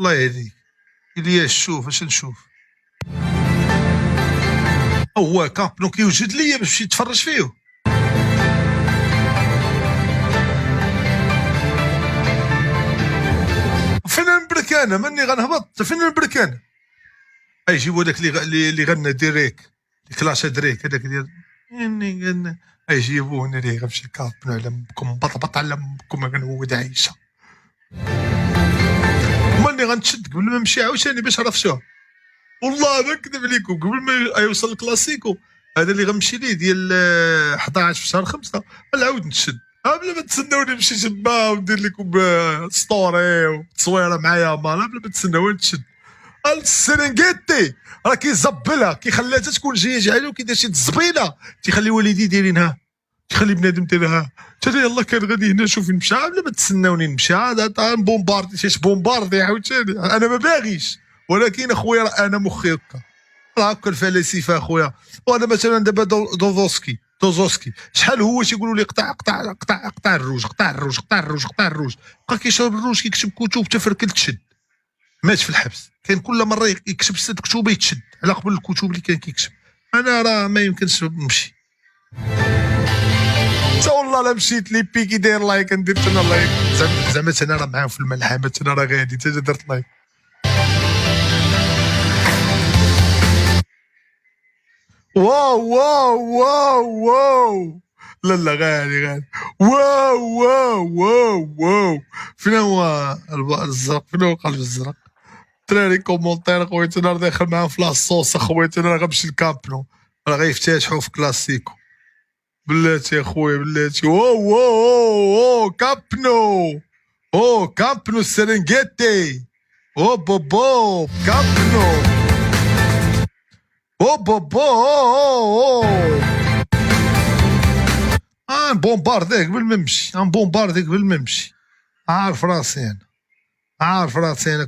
الله يهديك الياس. شوف اش نشوف، هو كامب نو كيوجد ليا باش نمشي نتفرج فيه. فين نبرك انا ماني غنهبط، فين نبرك انا؟ يجيبوا داك اللي غنى دريك، اللي كلاشا دريك هذاك ديال يجيبوه هنا اللي غنمشي كابنو على امكم، بطبط على امكم غنود عايشه. ماني غنتشد قبل ما نمشي عاوتاني باش عرفتوها، والله ما نكذب عليكم. قبل ما يوصل الكلاسيكو هذا اللي غنمشي ليه ديال 11 في شهر 5 غنعاود نتشد بلا ما تسناوني نمشي تما وندير لكم ستوري وتصويره معايا مالا بلا ما تسناوني نتشد. السرنجيتي راه كيزبلها، كيخليها حتى تكون جايه وكيدير شي زبيله، تيخلي والدي دايرينها، تيخلي بنادم دايرها. حتى يلاه كان غادي هنا شوف نمشى بلا ما تسناوني نمشي، هذا بومباردي شي بومباردي عاوتاني. انا ما باغيش، ولكن اخويا راه انا مخي هكا، راه هكا الفلاسفه اخويا. وانا مثلا دابا دوزوسكي شحال هو تيقولوا لي قطع الروج، بقى كيشرب الروج، كيكتب كتب تفركل تشد، مات في الحبس. كان كل مره يكتب 6 كتب يتشد على قبل الكتب اللي كان كيكتب. انا راه ما يمكنش نمشي تا والله لا مشيت لي بيكي داير لايك ندير انا لايك، زعما انا راه معاهم في الملحمه، انا راه غادي تا درت لايك. واو واو واو واو لا غالي واو واو واو واو. فين هو البقر الزرق؟ فين هو القلب الزرق؟ دراري كومونتير خويا، انا راه داخل معاهم في لاصوص اخويا، انا راه غنمشي لكامبنو، راه غيفتتحوا في كلاسيكو بلاتي اخويا بلاتي. واو واو واو كامبنو، او كامبنو سيرينغيتي، او بوبو كامبنو، او بوبو بومباردي قبل ما نمشي، عارف راسي انا،